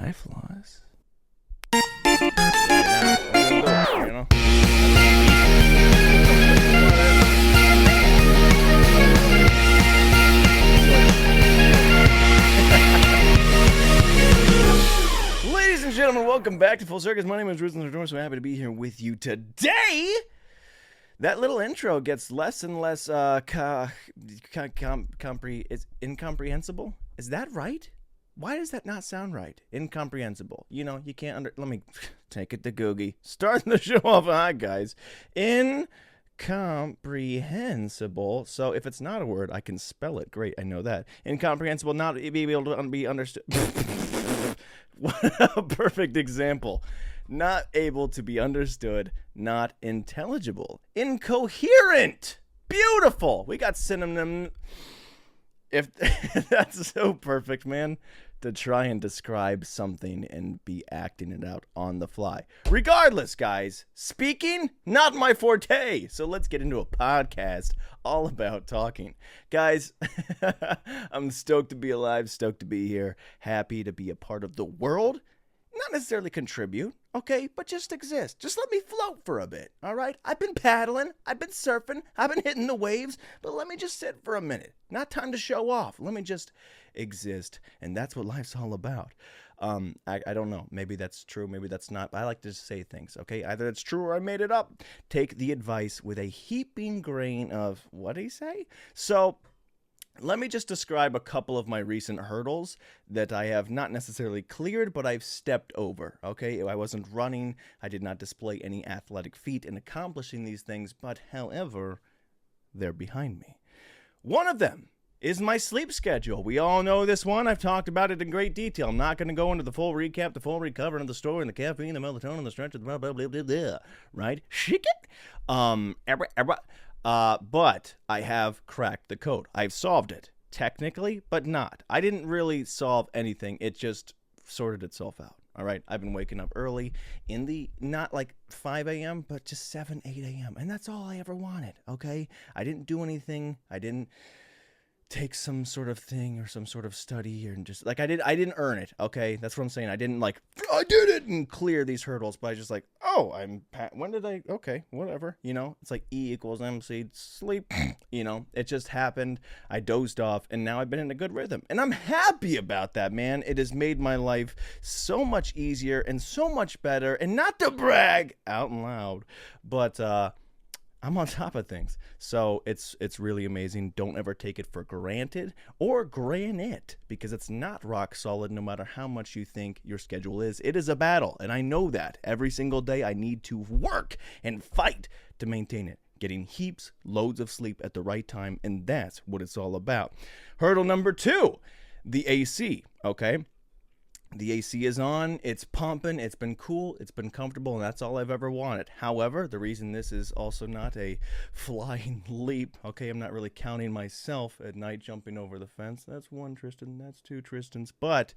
Hi, Floss. Ladies and gentlemen, welcome back to Full Circus. My name is Tristan. I'm so happy to be here with you today. That little intro gets less and less incomprehensible. Is that right? Why does that not sound right? Incomprehensible. You know, you can't let me take it to Googie. Starting the show off high, guys. Incomprehensible. So if it's not a word, I can spell it. Great, I know that. Incomprehensible, not be able to be understood. What a perfect example. Not able to be understood, not intelligible. Incoherent. Beautiful. We got synonym. If that's so perfect, man, to try and describe something and be acting it out on the fly. Regardless, guys, speaking, not my forte. So let's get into a podcast all about talking. Guys, I'm stoked to be alive, stoked to be here, happy to be a part of the world. Not necessarily contribute, okay, but just exist. Just let me float for a bit, all right? I've been paddling, I've been surfing, I've been hitting the waves, but let me just sit for a minute. Not time to show off. Let me just exist, and that's what life's all about. I don't know. Maybe that's true, maybe that's not. I like to say things, okay? Either it's true or I made it up. Take the advice with a heaping grain of, what did he say? So, let me just describe a couple of my recent hurdles that I have not necessarily cleared, but I've stepped over, okay? I wasn't running. I did not display any athletic feat in accomplishing these things, but however, they're behind me. One of them is my sleep schedule. We all know this one. I've talked about it in great detail. I'm not going to go into the full recap, the full recovering of the story, and the caffeine, the melatonin, the stretch, the blah, blah, blah, blah, blah, right? Shake it. But I have cracked the code. I've solved it, technically, but not. I didn't really solve anything. It just sorted itself out, all right? I've been waking up early in the, not like 5 a.m., but just 7, 8 a.m., and that's all I ever wanted, okay? I didn't do anything. I didn't take some sort of thing or some sort of study, or just like I didn't earn it, okay? That's what I'm saying. I didn't like, I did it and clear these hurdles, but I just like, oh, when did I, okay, whatever, you know? It's like E equals MC, sleep, you know? It just happened. I dozed off, and now I've been in a good rhythm, and I'm happy about that, man. It has made my life so much easier and so much better, and not to brag out loud, but I'm on top of things. So it's really amazing. Don't ever take it for granted or granite, because it's not rock solid no matter how much you think your schedule is. It is a battle, and I know that. Every single day I need to work and fight to maintain it. Getting heaps, loads of sleep at the right time, and that's what it's all about. Hurdle number 2, the AC, okay? The AC is on, it's pumping, it's been cool, it's been comfortable, and that's all I've ever wanted. However, the reason this is also not a flying leap, okay, I'm not really counting myself at night jumping over the fence. That's 1 Tristan, that's 2 Tristans, but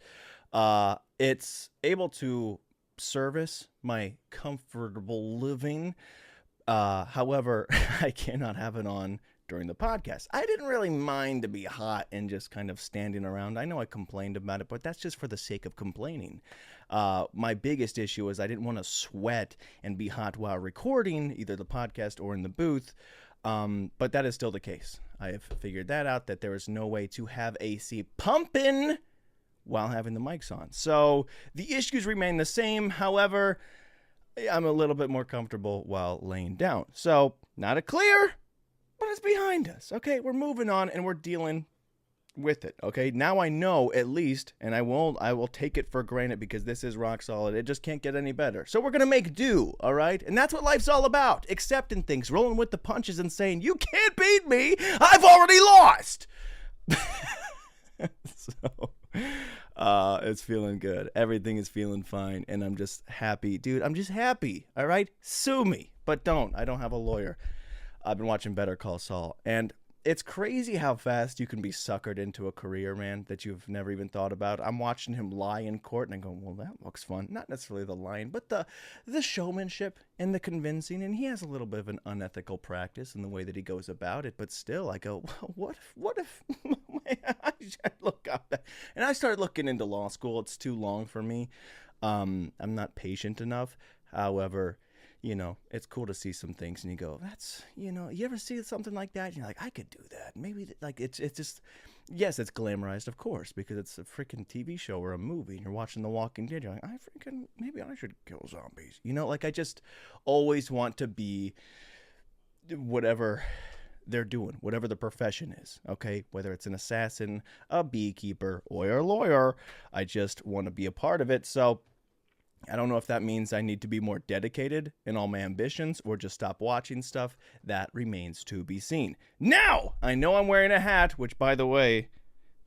it's able to service my comfortable living. However, I cannot have it on during the podcast. I didn't really mind to be hot and just kind of standing around. I know I complained about it, but that's just for the sake of complaining. My biggest issue is I didn't want to sweat and be hot while recording either the podcast or in the booth, but that is still the case. I have figured that out, that there is no way to have AC pumping while having the mics on. So the issues remain the same. However, I'm a little bit more comfortable while laying down. So not a clear, but it's behind us, okay? We're moving on, and we're dealing with it, okay? Now I know, at least, and I will take it for granted, because this is rock solid. It just can't get any better. So we're going to make do, all right? And that's what life's all about. Accepting things, rolling with the punches, and saying, you can't beat me. I've already lost. So it's feeling good. Everything is feeling fine, and I'm just happy. Dude, I'm just happy, all right? Sue me, but don't. I don't have a lawyer. I've been watching Better Call Saul, and it's crazy how fast you can be suckered into a career, man, that you've never even thought about. I'm watching him lie in court, and I go, well, that looks fun. Not necessarily the lying, but the showmanship and the convincing. And he has a little bit of an unethical practice in the way that he goes about it. But still, I go, well, what if I look up? And I started looking into law school. It's too long for me. I'm not patient enough. However, it's cool to see some things and you go, that's, you ever see something like that? And you're like, I could do that. Maybe it's just, yes, it's glamorized, of course, because it's a freaking TV show or a movie and you're watching The Walking Dead. You're like, maybe I should kill zombies. I just always want to be whatever they're doing, whatever the profession is. Okay. Whether it's an assassin, a beekeeper, or a lawyer, I just want to be a part of it. So I don't know if that means I need to be more dedicated in all my ambitions or just stop watching stuff. That remains to be seen. Now, I know I'm wearing a hat, which, by the way,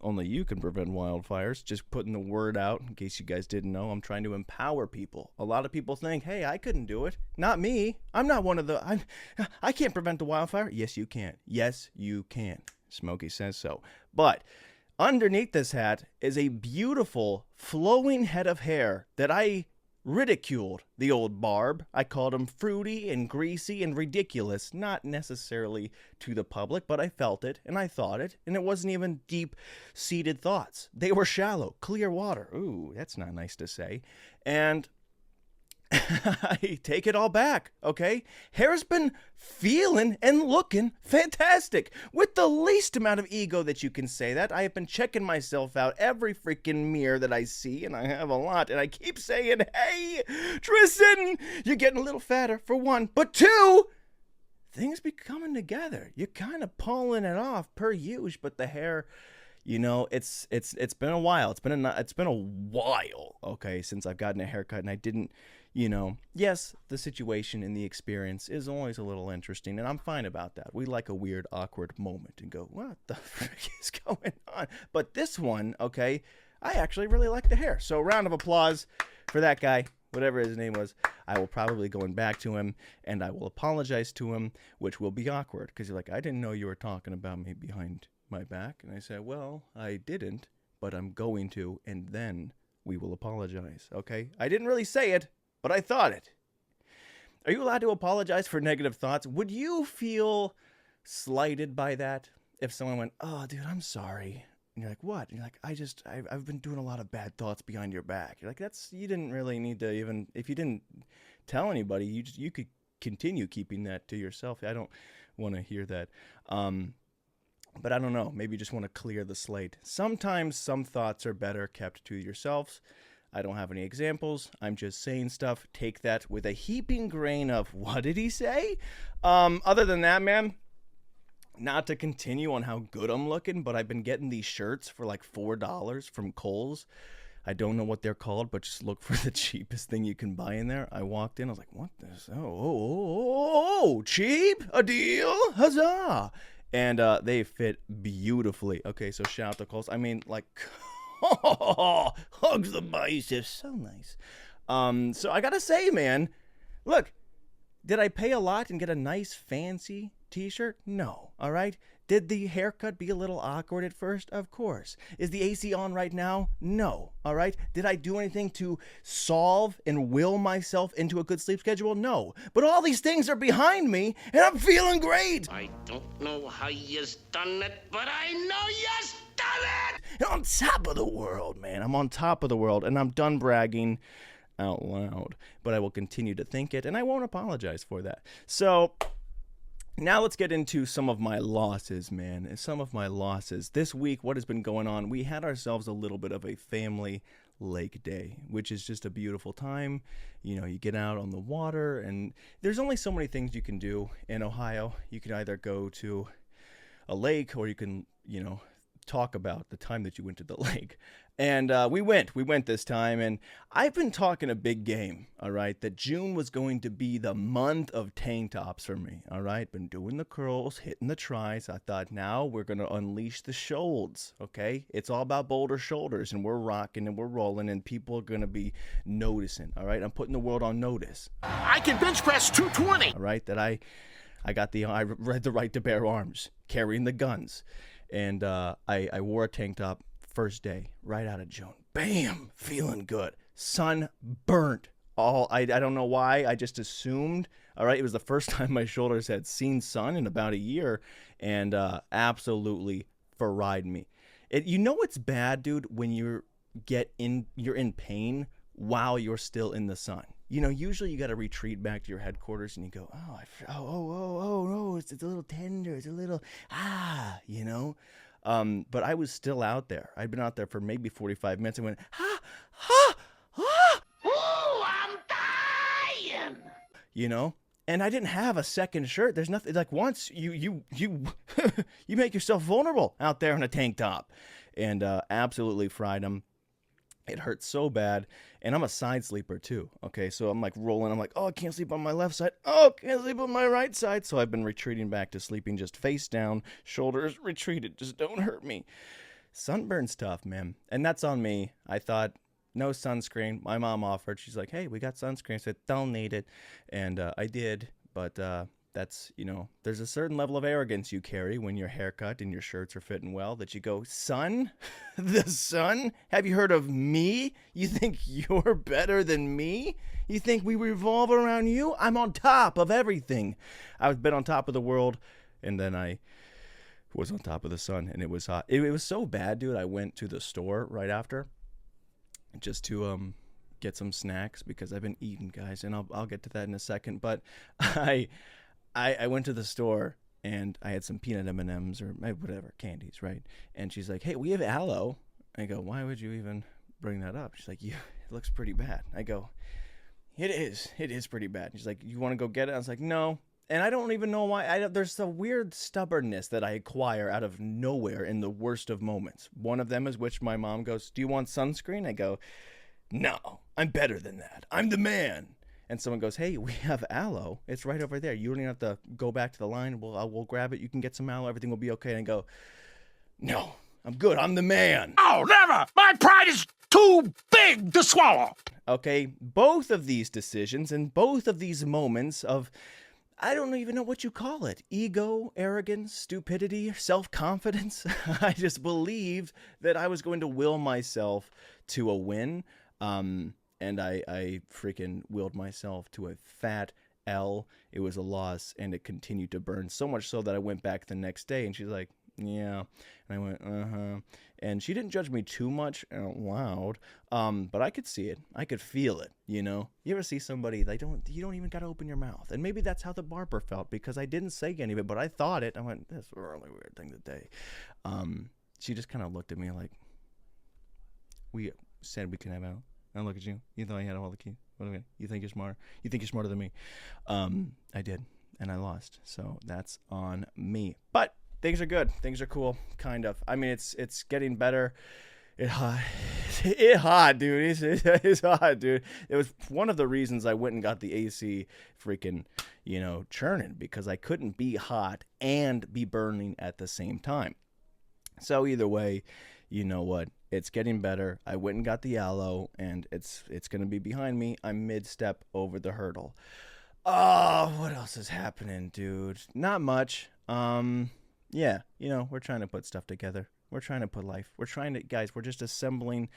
only you can prevent wildfires. Just putting the word out, in case you guys didn't know, I'm trying to empower people. A lot of people think, hey, I couldn't do it. Not me. I'm not one of the... I can't prevent the wildfire. Yes, you can. Yes, you can. Smokey says so. But underneath this hat is a beautiful, flowing head of hair that I ridiculed the old barb. I called him fruity and greasy and ridiculous, not necessarily to the public, but I felt it and I thought it, and it wasn't even deep-seated thoughts. They were shallow, clear water. Ooh, that's not nice to say. And I take it all back, okay? Hair's been feeling and looking fantastic. With the least amount of ego that you can say that. I have been checking myself out every freaking mirror that I see, and I have a lot, and I keep saying, hey, Tristan, you're getting a little fatter, for one. But two, things be coming together. You're kind of pulling it off per use, but the hair... it's been a while. It's been a while, okay, since I've gotten a haircut, and I didn't, yes, the situation and the experience is always a little interesting, and I'm fine about that. We like a weird, awkward moment and go, what the frick is going on? But this one, okay, I actually really like the hair. So round of applause for that guy, whatever his name was. I will probably going back to him, and I will apologize to him, which will be awkward, because you're like, I didn't know you were talking about me behind my back. And I said, well, I didn't, but I'm going to, and then we will apologize, okay? I didn't really say it, but I thought it. Are you allowed to apologize for negative thoughts? Would you feel slighted by that if someone went, oh, dude, I'm sorry? And you're like, what? And you're like, I've been doing a lot of bad thoughts behind your back. You're like, you didn't really need to even, if you didn't tell anybody, you could continue keeping that to yourself. I don't want to hear that. But I don't know, maybe you just want to clear the slate. Sometimes some thoughts are better kept to yourselves. I don't have any examples. I'm just saying stuff. Take that with a heaping grain of, what did he say? Other than that, man, not to continue on how good I'm looking, but I've been getting these shirts for like $4 from Kohl's. I don't know what they're called, but just look for the cheapest thing you can buy in there. I walked in, I was like, what this? Oh, cheap? A deal? Huzzah! And they fit beautifully. Okay, so shout out to Kohl's. I mean, like, hugs the biceps. So nice. So I gotta say, man, look, did I pay a lot and get a nice, fancy t-shirt? No, all right? Did the haircut be a little awkward at first? Of course. Is the AC on right now? No, all right? Did I do anything to solve and will myself into a good sleep schedule? No. But all these things are behind me, and I'm feeling great. I don't know how you's done it, but I know you's done it! And on top of the world, man. I'm on top of the world, and I'm done bragging out loud. But I will continue to think it, and I won't apologize for that. So... now let's get into some of my losses, man. Some of my losses. This week, what has been going on? We had ourselves a little bit of a family lake day, which is just a beautiful time. You get out on the water, and there's only so many things you can do in Ohio. You can either go to a lake, or you can, talk about the time that you went to the lake. And we went this time, and I've been talking a big game, all right, that June was going to be the month of tank tops for me, all right? Been doing the curls, hitting the tries. I thought, now we're going to unleash the shoulds, okay? It's all about boulder shoulders, and we're rocking and we're rolling, and people are going to be noticing, all right? I'm putting the world on notice. I can bench press 220. All right, that I read the right to bear arms, carrying the guns. And I wore a tank top first day, right out of June. Bam! Feeling good. Sun burnt. I don't know why. I just assumed. All right, it was the first time my shoulders had seen sun in about a year, and absolutely fried me. It's bad, dude, when you're in pain while you're still in the sun. Usually you got to retreat back to your headquarters and you go, no, it's a little tender, it's a little but I was still out there. I'd been out there for maybe 45 minutes and went, Ooh, I'm dying. And I didn't have a second shirt. There's nothing like once you you make yourself vulnerable out there in a tank top, and absolutely fried them. It hurt so bad, and I'm a side sleeper too. Okay, so I'm like rolling. I'm like, oh, I can't sleep on my left side. Oh, can't sleep on my right side. So I've been retreating back to sleeping just face down, shoulders retreated. Just don't hurt me. Sunburn's tough, man, and that's on me. I thought no sunscreen. My mom offered. She's like, hey, we got sunscreen. I said, don't need it, and I did, but that's, there's a certain level of arrogance you carry when your haircut and your shirts are fitting well that you go, sun? The sun? Have you heard of me? You think you're better than me? You think we revolve around you? I'm on top of everything. I've been on top of the world, and then I was on top of the sun, and it was hot. It was so bad, dude. I went to the store right after just to get some snacks because I've been eating, guys, and I'll get to that in a second. But I went to the store and I had some peanut M&Ms or whatever, candies, right? And she's like, hey, we have aloe. I go, why would you even bring that up? She's like, it looks pretty bad. I go, it is pretty bad. She's like, you want to go get it? I was like, no. And I don't even know why. There's a weird stubbornness that I acquire out of nowhere in the worst of moments. One of them is which my mom goes, do you want sunscreen? I go, no, I'm better than that. I'm the man. And someone goes, hey, we have aloe. It's right over there. You don't even have to go back to the line. We'll grab it. You can get some aloe. Everything will be okay. And I go, no, I'm good. I'm the man. Oh, never! My pride is too big to swallow! Okay, both of these decisions and both of these moments of, I don't even know what you call it. Ego, arrogance, stupidity, self-confidence. I just believed that I was going to will myself to a win. And I freaking willed myself to a fat L. It was a loss, and it continued to burn so much so that I went back the next day, and she's like, yeah. And I went, uh-huh. And she didn't judge me too much out loud, but I could see it. I could feel it, You ever see somebody, you don't even got to open your mouth. And maybe that's how the barber felt, because I didn't say any of it, but I thought it. I went, that's a really weird thing to say. She just kind of looked at me like, we said we could have out. I look at you. You thought I had all the keys. What do you mean? You think you're smarter? You think you're smarter than me? I did, and I lost. So that's on me. But things are good. Things are cool, kind of. I mean, it's getting better. It's hot, dude. It's hot, dude. It was one of the reasons I went and got the AC freaking, churning, because I couldn't be hot and be burning at the same time. So either way, you know what? It's getting better. I went and got the aloe, and it's going to be behind me. I'm mid-step over the hurdle. Oh, what else is happening, dude? Not much. Yeah, we're trying to put stuff together. We're trying to put life. Guys, we're just assembling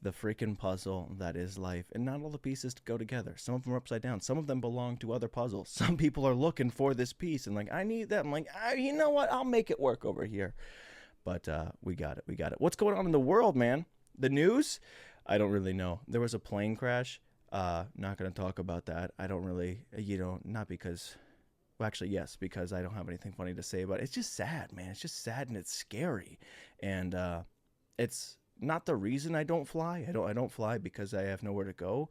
the freaking puzzle that is life. And not all the pieces go together. Some of them are upside down. Some of them belong to other puzzles. Some people are looking for this piece and like, I need that. I'm like, you know what? I'll make it work over here. But we got it. What's going on in the world, man? The news? I don't really know. There was a plane crash. Not going to talk about that. I don't really, not because, well, actually, yes, because I don't have anything funny to say about it. It's just sad, man. It's just sad and it's scary. And it's not the reason I don't fly. I don't fly because I have nowhere to go.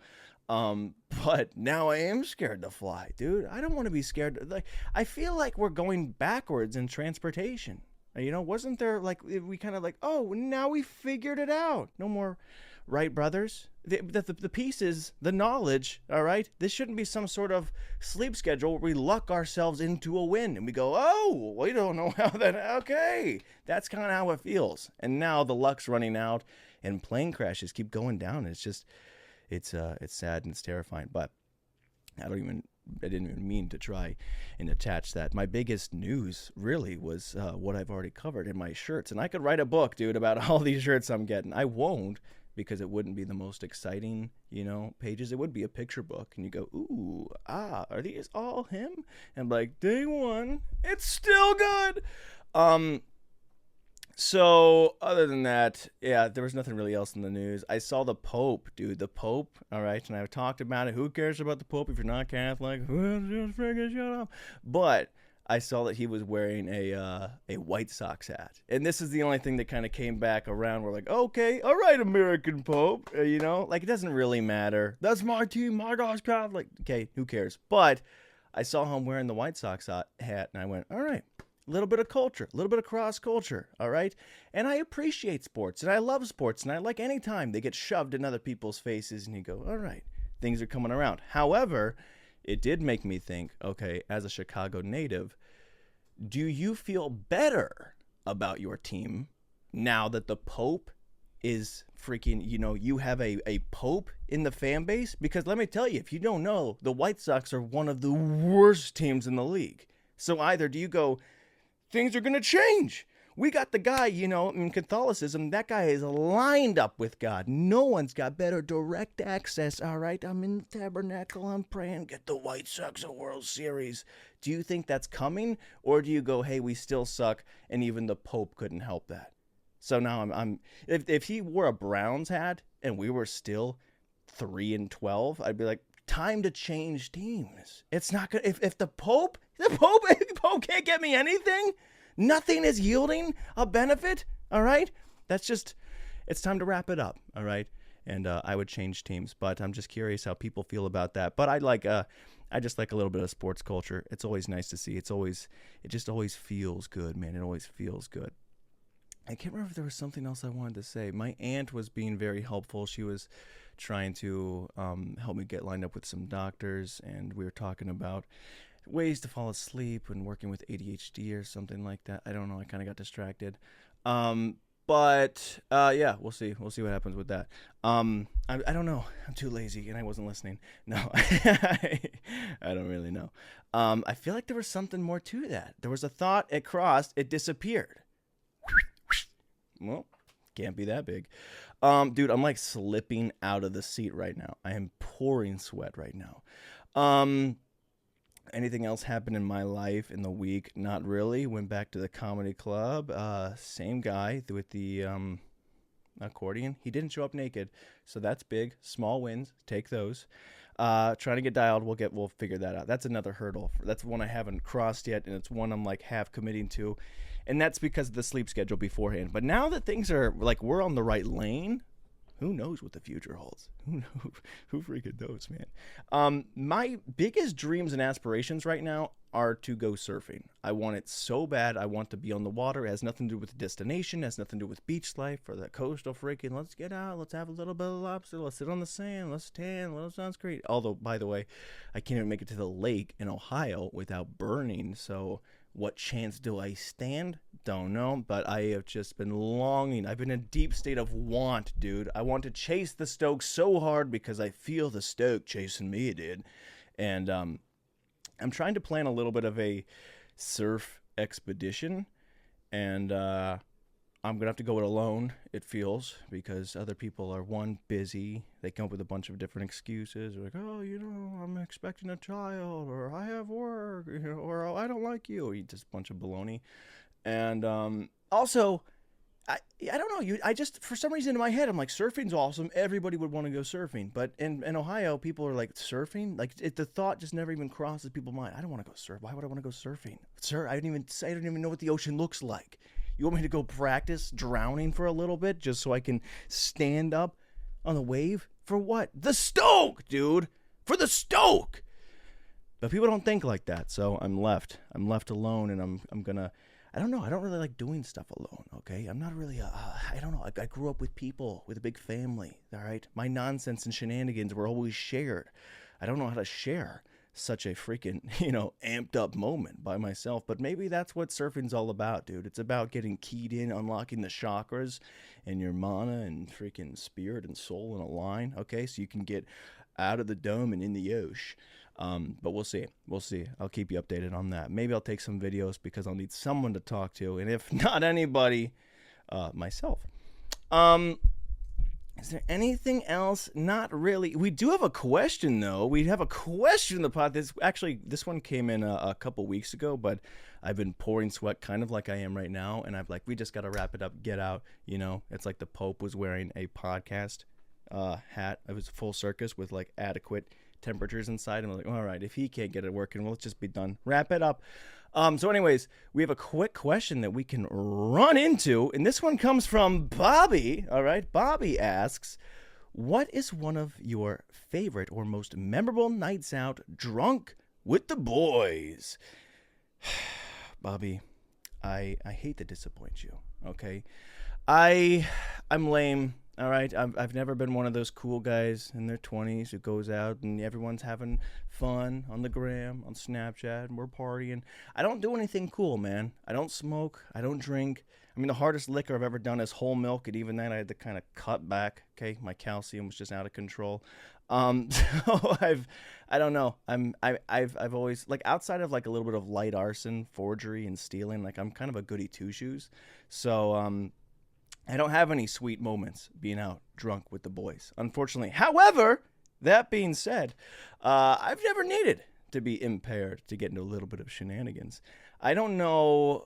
But now I am scared to fly, dude. I don't want to be scared. Like, I feel like we're going backwards in transportation. Wasn't there we kind of oh, now we figured it out. No more, right, brothers? The pieces, the knowledge, all right? This shouldn't be some sort of sleep schedule where we luck ourselves into a win and we go, oh, we don't know how that, okay. That's kind of how it feels. And now the luck's running out and plane crashes keep going down. It's just, it's sad and it's terrifying. But I don't even didn't even mean to try and attach that. My biggest news really was what I've already covered in my shirts. And I could write a book, dude, about all these shirts I'm getting. I won't, because it wouldn't be the most exciting, pages. It would be a picture book. And you go, ooh, are these all him? And I'm like, day one, it's still good. So other than that, yeah, there was nothing really else in the news. I saw the Pope, dude. The Pope, all right, and I've talked about it. Who cares about the Pope if you're not Catholic? Just freaking shut up. But I saw that he was wearing a White Sox hat, and this is the only thing that kind of came back around. We're like, okay, all right, American Pope, like it doesn't really matter. That's my team, my guy's Catholic. Okay, who cares? But I saw him wearing the White Sox hat, and I went, all right. A little bit of culture, a little bit of cross culture, all right? And I appreciate sports, and I love sports, and I like any time they get shoved in other people's faces, and you go, all right, things are coming around. However, it did make me think, okay, as a Chicago native, do you feel better about your team now that the Pope is freaking, you have a Pope in the fan base? Because let me tell you, if you don't know, the White Sox are one of the worst teams in the league. So either do you go, things are going to change. We got the guy, in Catholicism, that guy is lined up with God. No one's got better direct access, all right? I'm in the tabernacle, I'm praying, get the White Sox a World Series. Do you think that's coming? Or do you go, hey, we still suck, and even the Pope couldn't help that? So now if he wore a Browns hat and we were still 3-12, I'd be like, time to change teams. It's not good. If the Pope can't get me anything, nothing is yielding a benefit, all right? It's time to wrap it up, all right? And I would change teams, but I'm just curious how people feel about that. But I just like a little bit of sports culture. It's always nice to see. It just always feels good, man. It always feels good. I can't remember if there was something else I wanted to say. My aunt was being very helpful. She was trying to help me get lined up with some doctors, and we were talking about ways to fall asleep and working with ADHD or something like that. I don't know. I kind of got distracted. But yeah, we'll see. We'll see what happens with that. I don't know. I'm too lazy, and I wasn't listening. No, I don't really know. I feel like there was something more to that. There was a thought. It crossed. It disappeared. Well, can't be that big. Dude, I'm like slipping out of the seat right now. I am pouring sweat right now. Anything else happened in my life in the week? Not really. Went back to the comedy club. Same guy with the accordion. He didn't show up naked, so that's big. Small wins. Take those. Trying to get dialed. We'll figure that out. That's another hurdle. That's one I haven't crossed yet, and it's one I'm like half committing to. And that's because of the sleep schedule beforehand. But now that things are like we're on the right lane, who knows what the future holds? Who knows? Who freaking knows, man? My biggest dreams and aspirations right now are to go surfing. I want it so bad. I want to be on the water. It has nothing to do with destination. It has nothing to do with beach life or the coastal freaking. Let's get out. Let's have a little bit of lobster. Let's sit on the sand. Let's tan. That sounds great. Although, by the way, I can't even make it to the lake in Ohio without burning. So what chance do I stand? Don't know, but I have just been longing. I've been in a deep state of want, dude. I want to chase the stoke so hard because I feel the stoke chasing me, dude. And I'm trying to plan a little bit of a surf expedition, and I'm gonna have to go it alone, it feels, because other people are, one, busy. They come up with a bunch of different excuses. They're like, oh, I'm expecting a child, or I have work, or oh, I don't like you, or just a bunch of baloney. And also, I don't know. I just, for some reason in my head, I'm like, surfing's awesome. Everybody would want to go surfing. But in Ohio, people are like, surfing? Like, the thought just never even crosses people's mind. I don't want to go surf. Why would I want to go surfing? Sir, I don't even know what the ocean looks like. You want me to go practice drowning for a little bit just so I can stand up on the wave? For what? The stoke, dude. For the stoke. But people don't think like that, so I'm left. I'm left alone, and I'm gonna. I don't know. I don't really like doing stuff alone, okay? I'm not really I don't know. I grew up with people, with a big family, all right? My nonsense and shenanigans were always shared. I don't know how to share such a freaking, amped up moment by myself. But maybe that's what surfing's all about, dude. It's about getting keyed in, unlocking the chakras and your mana and freaking spirit and soul in a line, okay? So you can get out of the dome and in the ocean. But we'll see. I'll keep you updated on that. Maybe I'll take some videos because I'll need someone to talk to, and if not anybody, myself. Is there anything else? Not really. We do have a question, though. We have a question in the pod. This one came in a couple weeks ago, but I've been pouring sweat kind of like I am right now, and I'm like, we just got to wrap it up, get out. It's like the Pope was wearing a podcast hat. It was full circus with like adequate temperatures inside. And we're like, all right, if he can't get it working, well, let's just be done. Wrap it up. So anyways, we have a quick question that we can run into, and this one comes from Bobby. All right, Bobby asks, what is one of your favorite or most memorable nights out drunk with the boys? Bobby, I hate to disappoint you, okay? I'm lame. All right, I've never been one of those cool guys in their 20s who goes out and everyone's having fun on the gram, on Snapchat, and we're partying. I don't do anything cool, man. I don't smoke. I don't drink. I mean, the hardest liquor I've ever done is whole milk, and even then I had to kind of cut back. Okay, my calcium was just out of control. So I don't know. I've always, like, outside of like a little bit of light arson, forgery, and stealing, like I'm kind of a goody two shoes. So I don't have any sweet moments being out drunk with the boys, unfortunately. However, that being said, I've never needed to be impaired to get into a little bit of shenanigans. I don't know.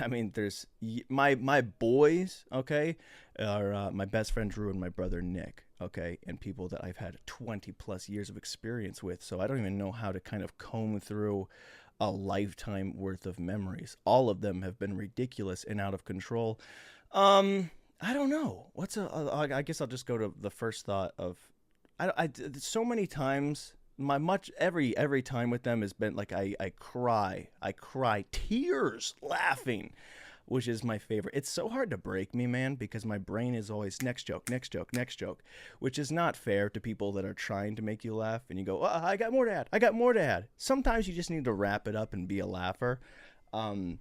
I mean, there's my boys, okay, are my best friend Drew and my brother Nick, okay, and people that I've had 20 plus years of experience with. So I don't even know how to kind of comb through a lifetime worth of memories. All of them have been ridiculous and out of control. I don't know. I guess I'll just go to the first thought of, so many times, every time with them has been like, I cry tears laughing, which is my favorite. It's so hard to break me, man, because my brain is always next joke, which is not fair to people that are trying to make you laugh. And you go, oh, I got more to add. Sometimes you just need to wrap it up and be a laugher. And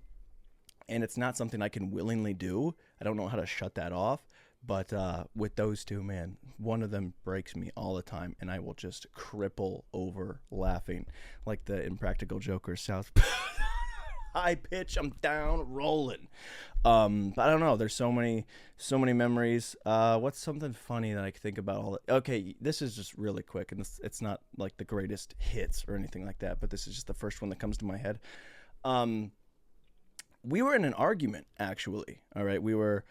it's not something I can willingly do. I don't know how to shut that off. But with those two, man, one of them breaks me all the time, and I will just cripple over laughing. Like the Impractical Joker South. High pitch, I'm down, rolling. But I don't know. There's so many memories. What's something funny that I can think about? Okay, this is just really quick, and it's not like the greatest hits or anything like that, but this is just the first one that comes to my head. We were in an argument, actually. All right, we were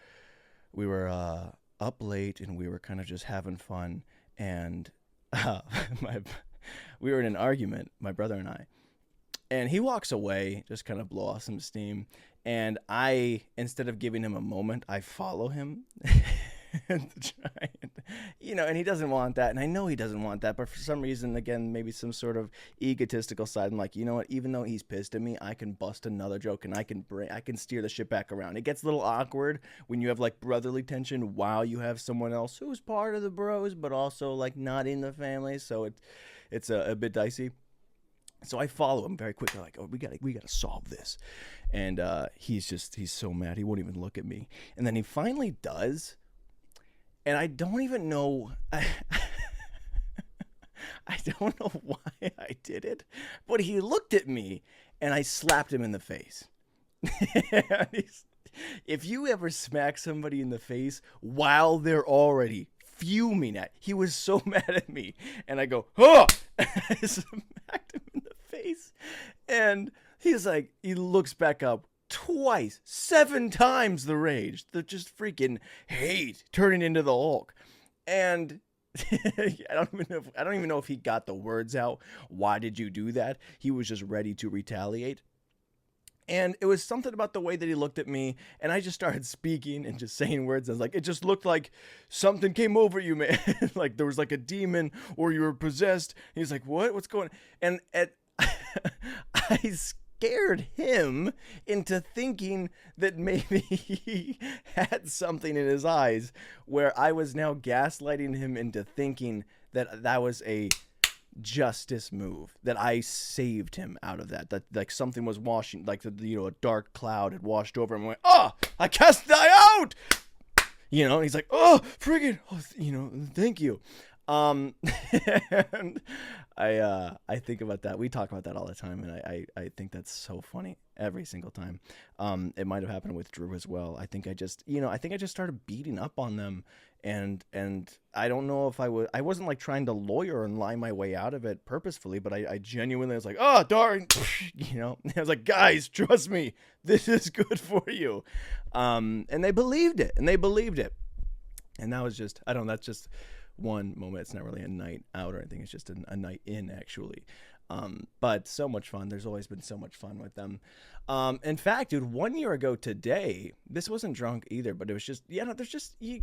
up late and we were kind of just having fun, and we were in an argument, my brother and I, and he walks away, just kind of blow off some steam, and I, instead of giving him a moment, I follow him. And try and he doesn't want that, and I know he doesn't want that, but for some reason, again, maybe some sort of egotistical side, I'm like, you know what, even though he's pissed at me, I can bust another joke, and I can steer the shit back around. It gets a little awkward when you have like brotherly tension while you have someone else who's part of the bros but also like not in the family, so it's a bit dicey. So I follow him very quickly, like, oh, we gotta solve this. And he's so mad, he won't even look at me. And then he finally does. And I don't even know, I don't know why I did it, but he looked at me and I slapped him in the face. If you ever smack somebody in the face while they're already fuming he was so mad at me, and I go, oh, I smacked him in the face, and he's like, he looks back up. Twice, 7 times the rage, the just freaking hate turning into the Hulk. And I don't even know if he got the words out. Why did you do that? He was just ready to retaliate. And it was something about the way that he looked at me, and I just started speaking and just saying words. I was like, it just looked like something came over you, man. Like there was like a demon or you were possessed. He's like, what? What's going on? And I scared him into thinking that maybe he had something in his eyes, where I was now gaslighting him into thinking that was a justice move, that I saved him out of that like something was washing, like a dark cloud had washed over him and went, oh, I cast thy out, and he's like, oh, friggin', oh, thank you. And I think about that. We talk about that all the time, and I think that's so funny every single time. It might have happened with Drew as well. I think I just started beating up on them, and I don't know if I wasn't like trying to lawyer and lie my way out of it purposefully, but I genuinely was like, oh darn, I was like, guys, trust me, this is good for you. And they believed it, and that was just, I don't know, that's just one moment. It's not really a night out or anything. It's just a night in, actually. But so much fun. There's always been so much fun with them. In fact, dude, 1 year ago today, this wasn't drunk either, but it was just, there's just, you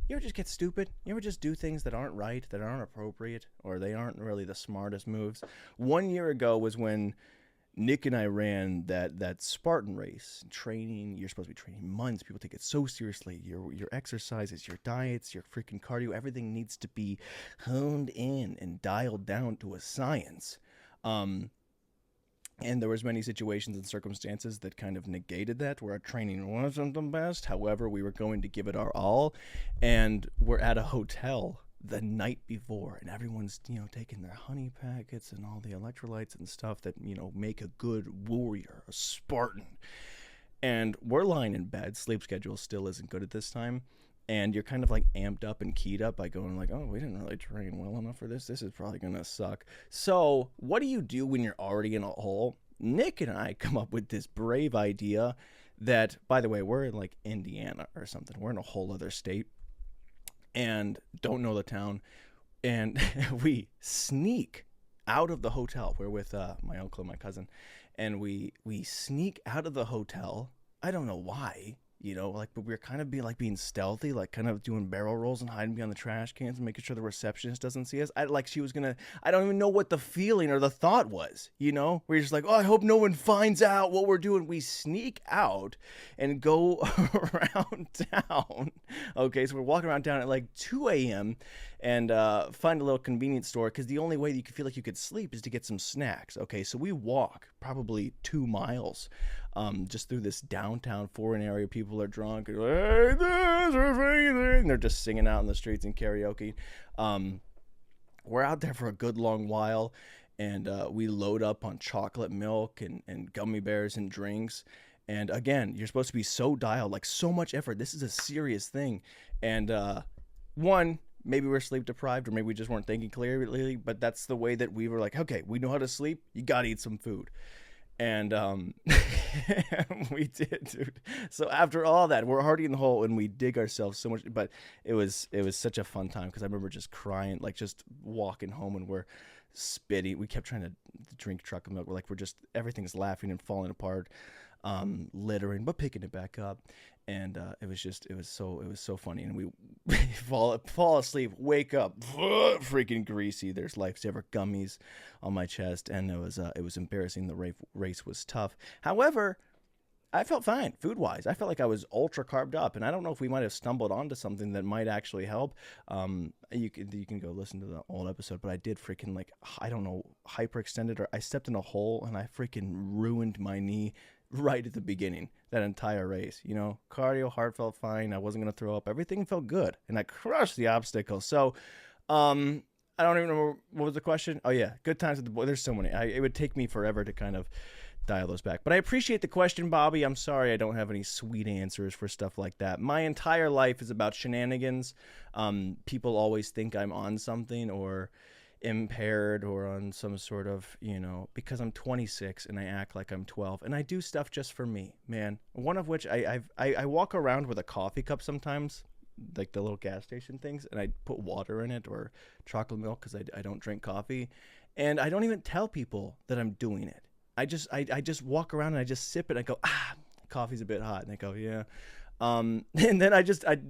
ever just get stupid? You ever just do things that aren't right, that aren't appropriate, or they aren't really the smartest moves? 1 year ago was when Nick and I ran that Spartan race. Training, you're supposed to be training months. People take it so seriously. Your exercises, your diets, your freaking cardio, everything needs to be honed in and dialed down to a science. And there was many situations and circumstances that kind of negated that, where our training wasn't the best. However, we were going to give it our all, and we're at a hotel the night before, and everyone's, taking their honey packets and all the electrolytes and stuff that, make a good warrior, a Spartan. And we're lying in bed. Sleep schedule still isn't good at this time. And you're kind of like amped up and keyed up by going like, oh, we didn't really train well enough for this. This is probably going to suck. So what do you do when you're already in a hole? Nick and I come up with this brave idea that, by the way, we're in like Indiana or something. We're in a whole other state and don't know the town. And we sneak out of the hotel. We're with my uncle and my cousin. And we sneak out of the hotel. I don't know why. But we were kind of being stealthy, like kind of doing barrel rolls and hiding behind the trash cans and making sure the receptionist doesn't see us. I don't even know what the feeling or the thought was, We're just like, oh, I hope no one finds out what we're doing. We sneak out and go around town. Okay, so we're walking around town at like 2 a.m. and find a little convenience store, because the only way that you could feel like you could sleep is to get some snacks. Okay, so we walk probably 2 miles just through this downtown foreign area. People are drunk. And, hey, this is amazing. They're just singing out in the streets and karaoke. We're out there for a good long while, and we load up on chocolate milk and gummy bears and drinks. And again, you're supposed to be so dialed, like so much effort. This is a serious thing. And maybe we're sleep deprived, or maybe we just weren't thinking clearly, but that's the way that we were like, okay, we know how to sleep. You got to eat some food. And we did, dude. So after all that, we're already in the hole, and we dig ourselves so much. But it was such a fun time, because I remember just crying, like just walking home, and we're spitting. We kept trying to drink chocolate milk. We're like, everything's laughing and falling apart, littering, but picking it back up. And it was so funny. And we fall asleep, wake up, freaking greasy. There's Lifesaver gummies on my chest, and it was embarrassing. The race was tough. However, I felt fine food-wise. I felt like I was ultra carved up, and I don't know if we might have stumbled onto something that might actually help. You can go listen to the old episode, but I did freaking hyperextended, or I stepped in a hole and I freaking ruined my knee right at the beginning, that entire race. Cardio, heart felt fine. I wasn't going to throw up. Everything felt good, and I crushed the obstacle. So, I don't even remember what was the question. Oh yeah, good times with the boy. There's so many. It would take me forever to kind of dial those back. But I appreciate the question, Bobby. I'm sorry I don't have any sweet answers for stuff like that. My entire life is about shenanigans. People always think I'm on something or impaired or on some sort of, because I'm 26 and I act like I'm 12, and I do stuff just for me, man. One of which I walk around with a coffee cup sometimes, like the little gas station things, and I put water in it or chocolate milk, because I don't drink coffee, and I don't even tell people that I'm doing it. I just walk around and I just sip it. I go, coffee's a bit hot, and they go, yeah. And then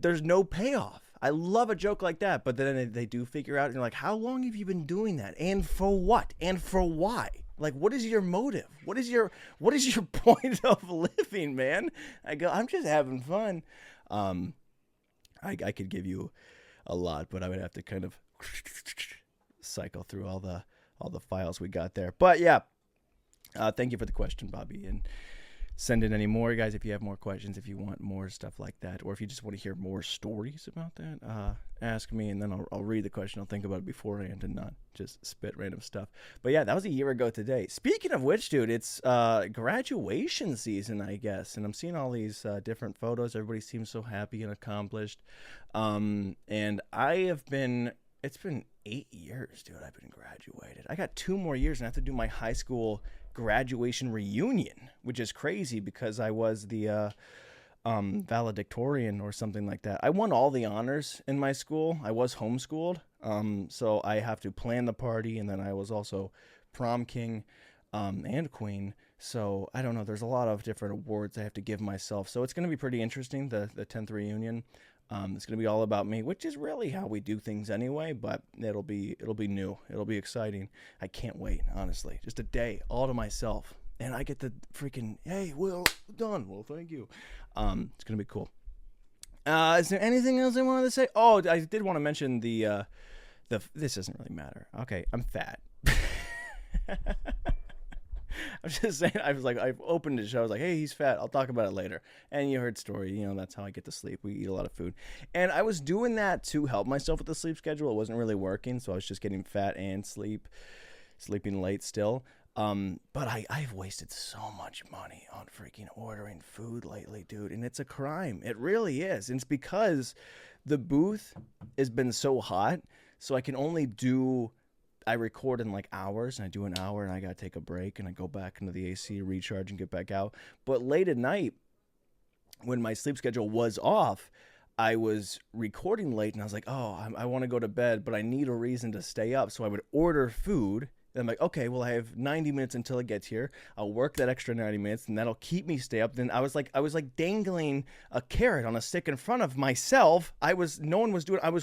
there's no payoff. I love a joke like that, but then they do figure out, and you're like, how long have you been doing that? And for what? And for why? Like, what is your motive? What is your point of living, man? I go, I'm just having fun. I could give you a lot, but I would have to kind of cycle through all the files we got there. But yeah, thank you for the question, Bobby. And send in any more, guys, if you have more questions, if you want more stuff like that, or if you just want to hear more stories about that, ask me, and then I'll read the question. I'll think about it beforehand and not just spit random stuff. But yeah, that was a year ago today. Speaking of which, dude, it's graduation season, I guess, and I'm seeing all these different photos. Everybody seems so happy and accomplished. And it's been 8 years, dude. I've been graduated. I got 2 more years and I have to do my high school graduation reunion, which is crazy because I was the valedictorian or something like that. I won all the honors in my school. I was homeschooled, so I have to plan the party, and then I was also prom king and queen. So I don't know. There's a lot of different awards I have to give myself. So it's going to be pretty interesting, the 10th reunion. It's going to be all about me, which is really how we do things anyway, but it'll be new. It'll be exciting. I can't wait, honestly. Just a day all to myself. And I get the freaking, hey, well done. Well, thank you. It's going to be cool. Is there anything else I wanted to say? Oh, I did want to mention the this doesn't really matter. Okay, I'm fat. I'm just saying, I opened the show. I was like, hey, he's fat. I'll talk about it later. And you heard story. That's how I get to sleep. We eat a lot of food. And I was doing that to help myself with the sleep schedule. It wasn't really working, so I was just getting fat and sleeping late still. But I've wasted so much money on freaking ordering food lately, dude. And it's a crime. It really is. And it's because the booth has been so hot, so I can only I record in like hours, and I do an hour, and I got to take a break, and I go back into the AC, recharge, and get back out. But late at night, when my sleep schedule was off, I was recording late, and I was like, oh, I want to go to bed, but I need a reason to stay up. So I would order food. And I'm like, okay, well, I have 90 minutes until it gets here. I'll work that extra 90 minutes, and that'll keep me stay up. Then I was like dangling a carrot on a stick in front of myself. I was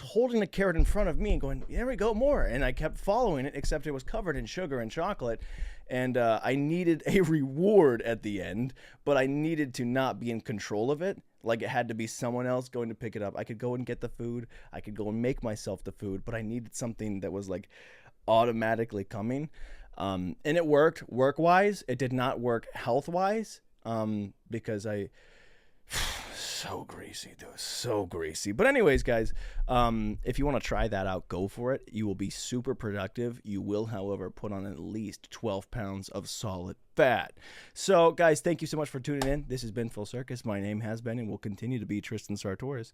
holding a carrot in front of me and going, there we go, more. And I kept following it, except it was covered in sugar and chocolate. And I needed a reward at the end, but I needed to not be in control of it. Like, it had to be someone else going to pick it up. I could go and get the food. I could go and make myself the food, but I needed something that was like automatically coming. And it worked work-wise. It did not work health-wise, because so greasy, dude, so greasy. But anyways, guys, if you want to try that out, go for it. You will be super productive. You will, however, put on at least 12 pounds of solid fat. So, guys, thank you so much for tuning in. This has been Full Circus. My name has been and will continue to be Tristan Sartoris.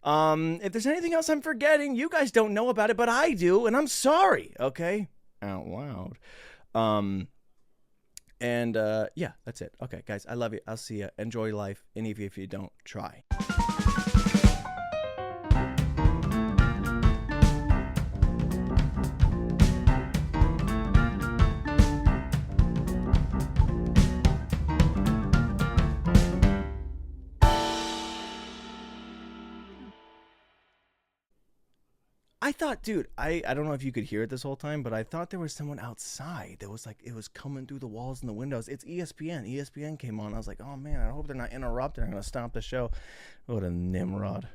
If there's anything else I'm forgetting, you guys don't know about it, but I do, and I'm sorry, okay? Out loud. Yeah, that's it. Okay, guys, I love you. I'll see you. Enjoy life. And if you don't, try. I thought, dude, I don't know if you could hear it this whole time, but I thought there was someone outside that was like, it was coming through the walls and the windows. It's ESPN. ESPN came on. I was like, oh man, I hope they're not interrupting. I'm going to stop the show. What a Nimrod.